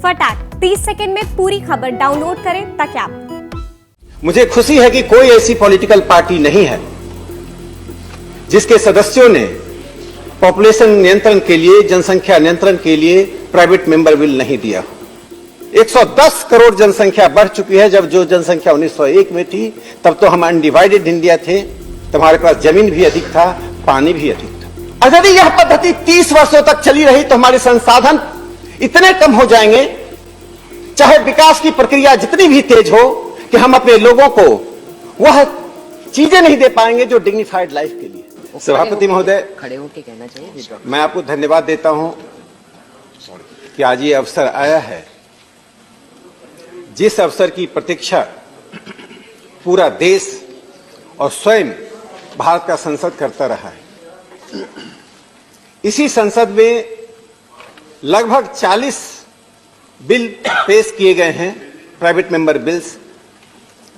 फटाक 30 सेकंड में पूरी खबर डाउनलोड करें ताकि आप। मुझे खुशी है कि कोई ऐसी पॉलिटिकल पार्टी नहीं है जिसके सदस्यों ने पॉपुलेशन नियंत्रण के लिए, जनसंख्या नियंत्रण के लिए प्राइवेट मेंबर बिल नहीं दिया। 110 करोड़ जनसंख्या बढ़ चुकी है। जब जो जनसंख्या 1901 में थी तब तो हम अनडिवाइडेड इंडिया थे, तुम्हारे पास जमीन भी अधिक था, पानी भी अधिक था। यदि यह पद्धति 30 वर्षों तक चली रही तो हमारे संसाधन इतने कम हो जाएंगे, चाहे विकास की प्रक्रिया जितनी भी तेज हो, कि हम अपने लोगों को वह चीजें नहीं दे पाएंगे जो डिग्निफाइड लाइफ के लिए। सभापति महोदय, खड़े होकर कहना चाहिए। मैं आपको धन्यवाद देता हूं कि आज ये अवसर आया है, जिस अवसर की प्रतीक्षा पूरा देश और स्वयं भारत का संसद करता रहा है। इसी संसद में लगभग 40 बिल पेश किए गए हैं, प्राइवेट मेंबर बिल्स,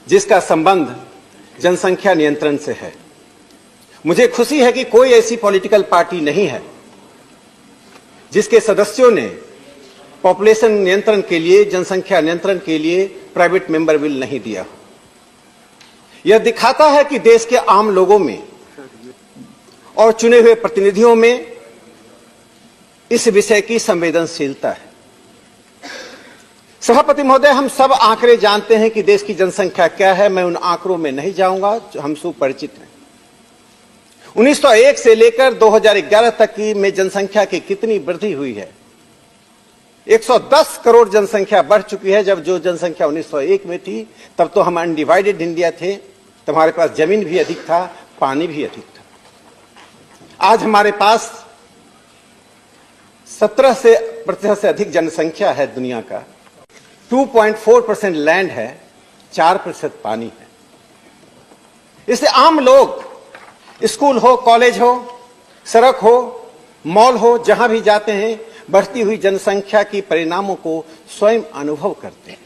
जिसका संबंध जनसंख्या नियंत्रण से है। मुझे खुशी है कि कोई ऐसी पॉलिटिकल पार्टी नहीं है जिसके सदस्यों ने पॉपुलेशन नियंत्रण के लिए, जनसंख्या नियंत्रण के लिए प्राइवेट मेंबर बिल नहीं दिया। यह दिखाता है कि देश के आम लोगों में और चुने हुए प्रतिनिधियों में इस विषय की संवेदनशीलता है। सभापति महोदय, हम सब आंकड़े जानते हैं कि देश की जनसंख्या क्या है। मैं उन आंकड़ों में नहीं जाऊंगा, हम सुपरिचित हैं। 1901 से लेकर 2011 तक की में जनसंख्या की कितनी वृद्धि हुई है। 110 करोड़ जनसंख्या बढ़ चुकी है। जब जो जनसंख्या 1901 में थी तब तो हम अनडिवाइडेड इंडिया थे, तुम्हारे पास जमीन भी अधिक था, पानी भी अधिक था। आज हमारे पास 17% से अधिक जनसंख्या है दुनिया का, 2.4% लैंड है, 4% पानी है। इससे आम लोग स्कूल हो, कॉलेज हो, सड़क हो, मॉल हो, जहां भी जाते हैं, बढ़ती हुई जनसंख्या की परिणामों को स्वयं अनुभव करते हैं।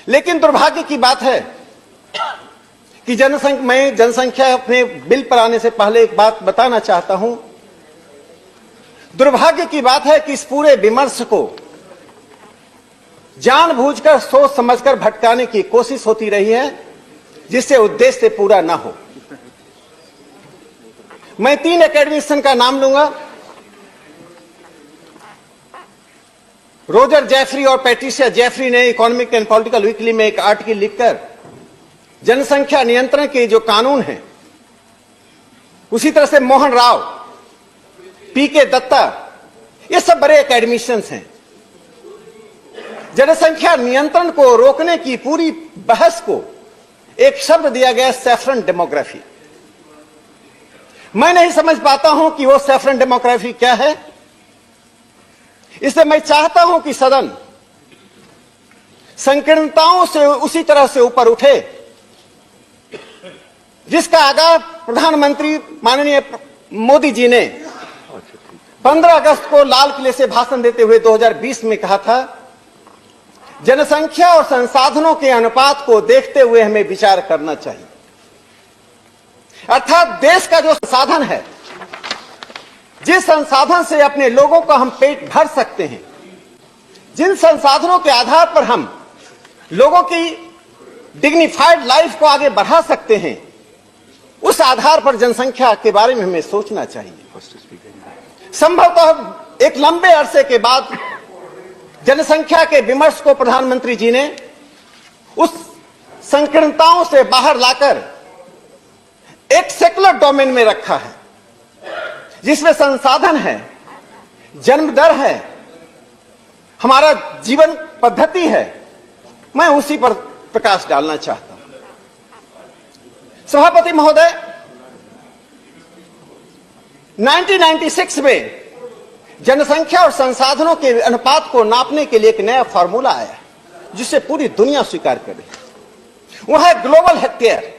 लेकिन दुर्भाग्य की बात है कि मैं जनसंख्या अपने बिल पर आने से पहले एक बात बताना चाहता हूं। दुर्भाग्य की बात है कि इस पूरे विमर्श को जानबूझकर, सोच समझकर भटकाने की कोशिश होती रही है, जिससे उद्देश्य पूरा ना हो। मैं 3 एकेडमिशियन का नाम लूंगा, रोजर जेफरी और पैट्रिशिया जेफरी ने इकोनॉमिक एंड पॉलिटिकल वीकली में एक आर्टिकल लिखकर जनसंख्या नियंत्रण के जो कानून हैं, उसी तरह से मोहन राव, पीके दत्ता, ये सब बड़े एकेडमिशियंस हैं। जनसंख्या नियंत्रण को रोकने की पूरी बहस को एक शब्द दिया गया, सैफरन डेमोग्राफी। मैं नहीं समझ पाता हूं कि वो सैफरन डेमोग्राफी क्या है। इसलिए मैं चाहता हूं कि सदन संकीर्णताओं से उसी तरह से ऊपर उठे जिसका आगाज प्रधानमंत्री माननीय मोदी जी ने 15 अगस्त को लाल किले से भाषण देते हुए 2020 में कहा था, जनसंख्या और संसाधनों के अनुपात को देखते हुए हमें विचार करना चाहिए। अर्थात देश का जो संसाधन है, जिस संसाधन से अपने लोगों का हम पेट भर सकते हैं, जिन संसाधनों के आधार पर हम लोगों की डिग्निफाइड लाइफ को आगे बढ़ा सकते हैं, उस आधार पर जनसंख्या के बारे में हमें सोचना चाहिए। संभवतः एक लंबे अरसे के बाद जनसंख्या के विमर्श को प्रधानमंत्री जी ने उस संकीर्णताओं से बाहर लाकर एक सेकुलर डोमेन में रखा है, जिसमें संसाधन है, जन्म दर है, हमारा जीवन पद्धति है। मैं उसी पर प्रकाश डालना चाहता हूं। सभापति महोदय, 1996 में जनसंख्या और संसाधनों के अनुपात को नापने के लिए एक नया फॉर्मूला आया, जिसे पूरी दुनिया स्वीकार कर रही है। वह है ग्लोबल हेक्टेयर।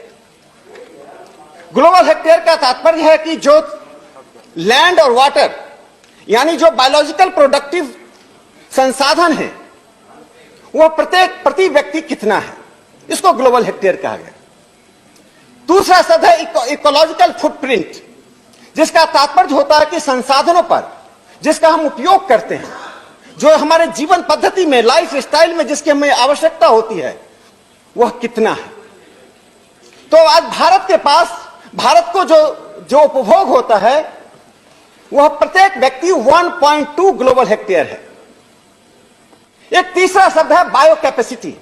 ग्लोबल हेक्टेयर का तात्पर्य है कि जो लैंड और वाटर, यानी जो बायोलॉजिकल प्रोडक्टिव संसाधन है, वह प्रति व्यक्ति कितना है, इसको ग्लोबल हेक्टेयर कहा गया। दूसरा शब्द है इकोलॉजिकल फुटप्रिंट, जिसका तात्पर्य होता है कि संसाधनों पर जिसका हम उपयोग करते हैं, जो हमारे जीवन पद्धति में, लाइफ स्टाइल में जिसकी हमें आवश्यकता होती है, वह कितना है। तो आज भारत के पास, भारत को जो उपभोग होता है वह प्रत्येक व्यक्ति 1.2 ग्लोबल हेक्टेयर है। एक तीसरा शब्द है बायो कैपेसिटी।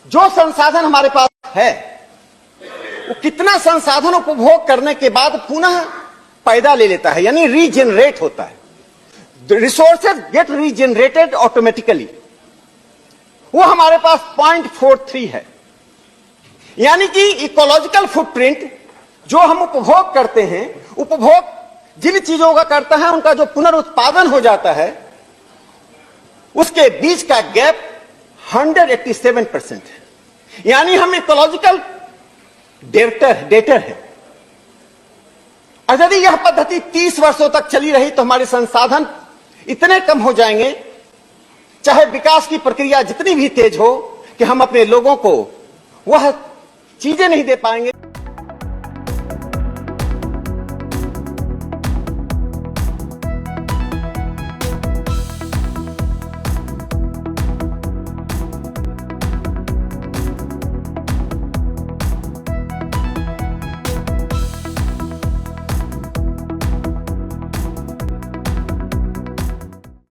जो संसाधन हमारे पास है वो कितना संसाधन उपभोग करने के बाद पुनः पैदा ले लेता है, यानी रीजनरेट होता है। रिसोर्सेज गेट रीजनरेटेड ऑटोमेटिकली, वो हमारे पास 0.43 है। यानी कि इकोलॉजिकल फुटप्रिंट जो हम उपभोग करते हैं, उपभोग जिन चीजों का करता है उनका जो पुनरुत्पादन हो जाता है, उसके बीच का गैप 187% है। यानी हम इकोलॉजिकल डेटर है। और यदि यह पद्धति 30 वर्षों तक चली रही तो हमारे संसाधन इतने कम हो जाएंगे, चाहे विकास की प्रक्रिया जितनी भी तेज हो, कि हम अपने लोगों को वह चीजें नहीं दे पाएंगे।